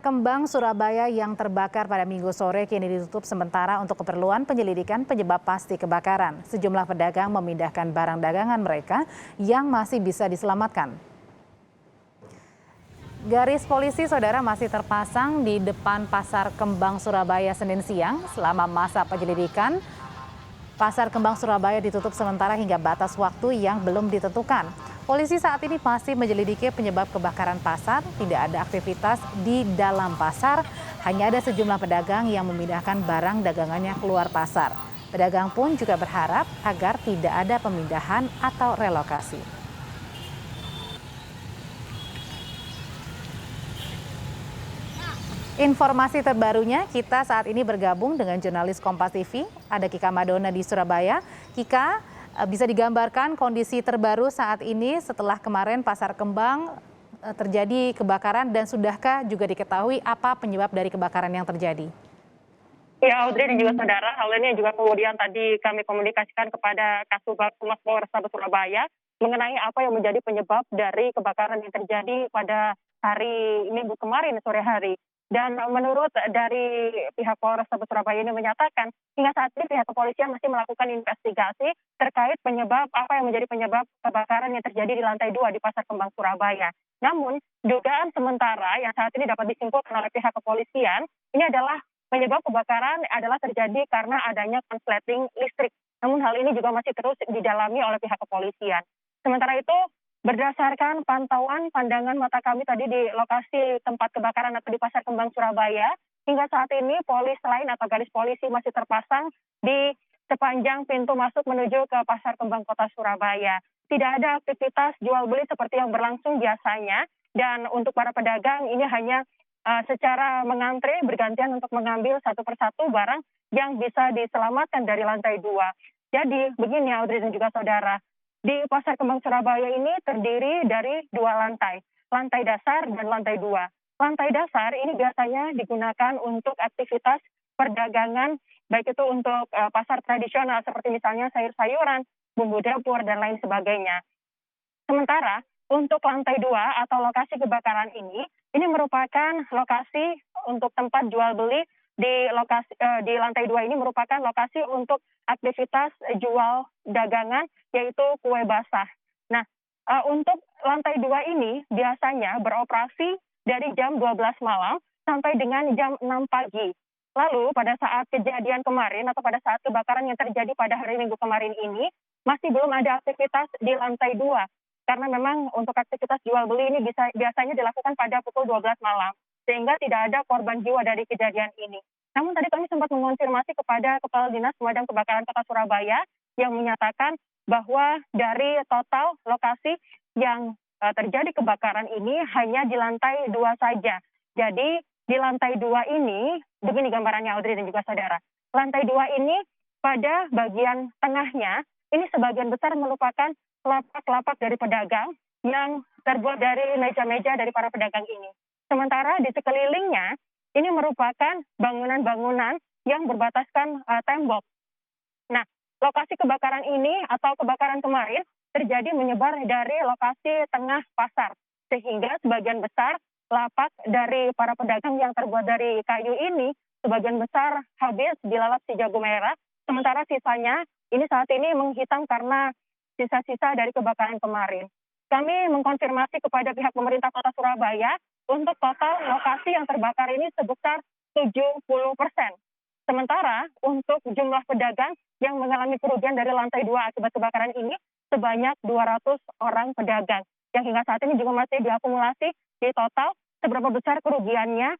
Kembang Surabaya yang terbakar pada Minggu sore kini ditutup sementara untuk keperluan penyelidikan penyebab pasti kebakaran. Sejumlah pedagang memindahkan barang dagangan mereka yang masih bisa diselamatkan. Garis polisi saudara masih terpasang di depan Pasar Kembang Surabaya Senin siang. Selama masa penyelidikan, Pasar Kembang Surabaya ditutup sementara hingga batas waktu yang belum ditentukan. Polisi saat ini masih menyelidiki penyebab kebakaran pasar. Tidak ada aktivitas di dalam pasar, hanya ada sejumlah pedagang yang memindahkan barang dagangannya keluar pasar. Pedagang pun juga berharap agar tidak ada pemindahan atau relokasi. Informasi terbarunya, kita saat ini bergabung dengan jurnalis Kompas TV, ada Kika Madona di Surabaya. Kika, bisa digambarkan kondisi terbaru saat ini setelah kemarin Pasar Kembang terjadi kebakaran dan sudahkah juga diketahui apa penyebab dari kebakaran yang terjadi? Ya, Audrey dan juga saudara, hal ini juga kemudian tadi kami komunikasikan kepada Kasubag Humas Polrestabes Surabaya mengenai apa yang menjadi penyebab dari kebakaran yang terjadi pada hari Minggu kemarin sore hari. Dan menurut dari pihak Polrestabes Surabaya ini menyatakan hingga saat ini pihak kepolisian masih melakukan investigasi terkait penyebab apa yang menjadi penyebab kebakaran yang terjadi di lantai 2 di Pasar Kembang Surabaya. Namun dugaan sementara yang saat ini dapat disimpulkan oleh pihak kepolisian ini adalah penyebab kebakaran adalah terjadi karena adanya konsleting listrik. Namun hal ini juga masih terus didalami oleh pihak kepolisian. Sementara itu, berdasarkan pantauan pandangan mata kami tadi di lokasi tempat kebakaran atau di Pasar Kembang Surabaya, hingga saat ini polis lain atau garis polisi masih terpasang di sepanjang pintu masuk menuju ke Pasar Kembang Kota Surabaya. Tidak ada aktivitas jual beli seperti yang berlangsung biasanya, dan untuk para pedagang ini hanya secara mengantre bergantian untuk mengambil satu persatu barang yang bisa diselamatkan dari lantai 2. Jadi begini Audrey dan juga saudara, di Pasar Kembang Surabaya ini terdiri dari 2 lantai, lantai dasar dan lantai 2. Lantai dasar ini biasanya digunakan untuk aktivitas perdagangan, baik itu untuk pasar tradisional seperti misalnya sayur-sayuran, bumbu dapur, dan lain sebagainya. Sementara untuk lantai 2 atau lokasi kebakaran ini merupakan lokasi untuk tempat jual beli. Di lantai 2 ini merupakan lokasi untuk aktivitas jual dagangan yaitu kue basah. Nah, untuk lantai 2 ini biasanya beroperasi dari jam 12 malam sampai dengan jam 6 pagi. Lalu pada saat kejadian kemarin atau pada saat kebakaran yang terjadi pada hari Minggu kemarin ini masih belum ada aktivitas di lantai 2. Karena memang untuk aktivitas jual beli ini biasanya dilakukan pada pukul 12 malam. Sehingga tidak ada korban jiwa dari kejadian ini. Namun tadi kami sempat mengonfirmasi kepada Kepala Dinas Pemadam Kebakaran Kota Surabaya yang menyatakan bahwa dari total lokasi yang terjadi kebakaran ini hanya di lantai 2 saja. Jadi di lantai 2 ini, begini gambarannya Audrey dan juga saudara. Lantai 2 ini pada bagian tengahnya, ini sebagian besar merupakan lapak-lapak dari pedagang yang terbuat dari meja-meja dari para pedagang ini. Sementara di sekelilingnya ini merupakan bangunan-bangunan yang berbataskan tembok. Nah, lokasi kebakaran ini atau kebakaran kemarin terjadi menyebar dari lokasi tengah pasar. Sehingga sebagian besar lapak dari para pedagang yang terbuat dari kayu ini sebagian besar habis dilalap si jago merah. Sementara sisanya ini saat ini menghitam karena sisa-sisa dari kebakaran kemarin. Kami mengkonfirmasi kepada pihak pemerintah Kota Surabaya untuk total lokasi yang terbakar ini sebesar 70%. Sementara untuk jumlah pedagang yang mengalami kerugian dari lantai 2 akibat kebakaran ini sebanyak 200 orang pedagang. Yang hingga saat ini juga masih diakumulasi di total seberapa besar kerugiannya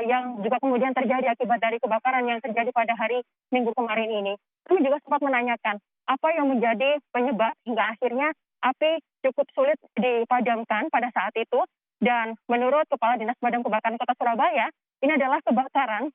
yang juga kemudian terjadi akibat dari kebakaran yang terjadi pada hari Minggu kemarin ini. Kami juga sempat menanyakan apa yang menjadi penyebab hingga akhirnya api cukup sulit dipadamkan pada saat itu. Dan menurut Kepala Dinas Pemadam Kebakaran Kota Surabaya, ini adalah kebakaran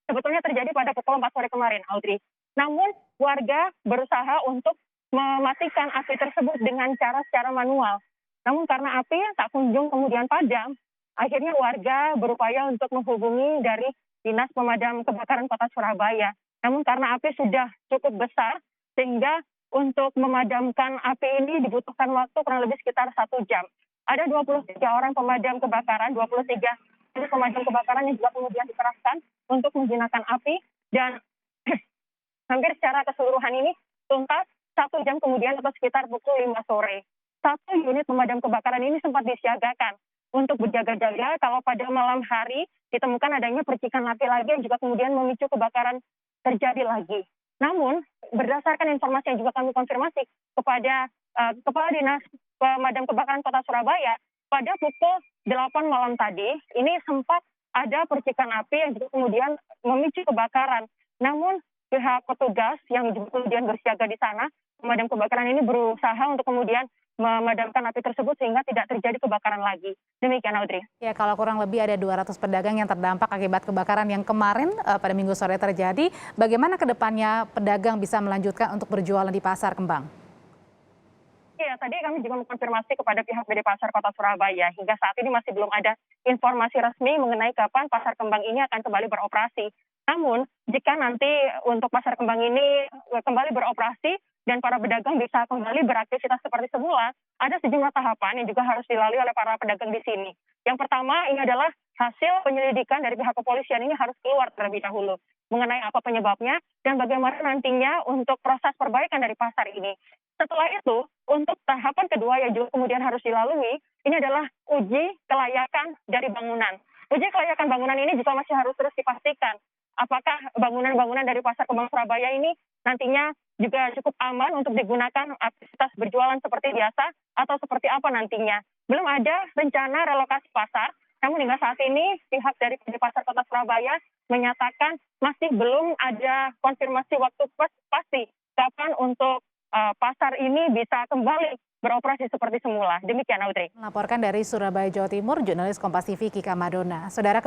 sebetulnya terjadi pada pukul 4 sore kemarin, Audrey. Namun warga berusaha untuk mematikan api tersebut dengan cara secara manual. Namun karena api tak kunjung kemudian padam, akhirnya warga berupaya untuk menghubungi dari Dinas Pemadam Kebakaran Kota Surabaya. Namun karena api sudah cukup besar, sehingga untuk memadamkan api ini dibutuhkan waktu kurang lebih sekitar 1 jam. Ada 23 orang pemadam kebakaran, 23 Jadi pemadam kebakaran yang juga kemudian dikerahkan untuk menjinakkan api dan hampir secara keseluruhan ini tuntas 1 jam kemudian atau sekitar pukul 5 sore. 1 unit pemadam kebakaran ini sempat disiagakan untuk berjaga-jaga kalau pada malam hari ditemukan adanya percikan api lagi yang juga kemudian memicu kebakaran terjadi lagi. Namun berdasarkan informasi yang juga kami konfirmasi kepada Kepala Dinas Pemadam Kebakaran Kota Surabaya, pada pukul 8 malam tadi ini sempat ada percikan api yang juga kemudian memicu kebakaran. Namun pihak petugas yang juga kemudian bersiaga di sana, pemadam kebakaran ini berusaha untuk kemudian memadamkan api tersebut sehingga tidak terjadi kebakaran lagi. Demikian, Audrey. Ya, kalau kurang lebih ada 200 pedagang yang terdampak akibat kebakaran yang kemarin pada Minggu sore terjadi. Bagaimana ke depannya pedagang bisa melanjutkan untuk berjualan di Pasar Kembang? Ya, tadi kami juga mengkonfirmasi kepada pihak BD Pasar Kota Surabaya. Hingga saat ini masih belum ada informasi resmi mengenai kapan Pasar Kembang ini akan kembali beroperasi. Namun, jika nanti untuk Pasar Kembang ini kembali beroperasi dan para pedagang bisa kembali beraktivitas seperti semula, ada sejumlah tahapan yang juga harus dilalui oleh para pedagang di sini. Yang pertama, ini adalah hasil penyelidikan dari pihak kepolisian ini harus keluar terlebih dahulu mengenai apa penyebabnya dan bagaimana nantinya untuk proses perbaikan dari pasar ini. Setelah itu, untuk tahapan kedua yang juga kemudian harus dilalui, ini adalah uji kelayakan dari bangunan. Uji kelayakan bangunan ini juga masih harus terus dipastikan apakah bangunan-bangunan dari Pasar Kembang Surabaya ini nantinya juga cukup aman untuk digunakan aktivitas berjualan seperti biasa atau seperti apa nantinya. Belum ada rencana relokasi pasar, namun hingga saat ini pihak dari Pasar Kota Surabaya menyatakan masih belum ada konfirmasi waktu pasti kapan untuk pasar ini bisa kembali beroperasi seperti semula. Demikian, Audrey. Melaporkan dari Surabaya, Jawa Timur, jurnalis Kompas TV Kika Madona. Saudara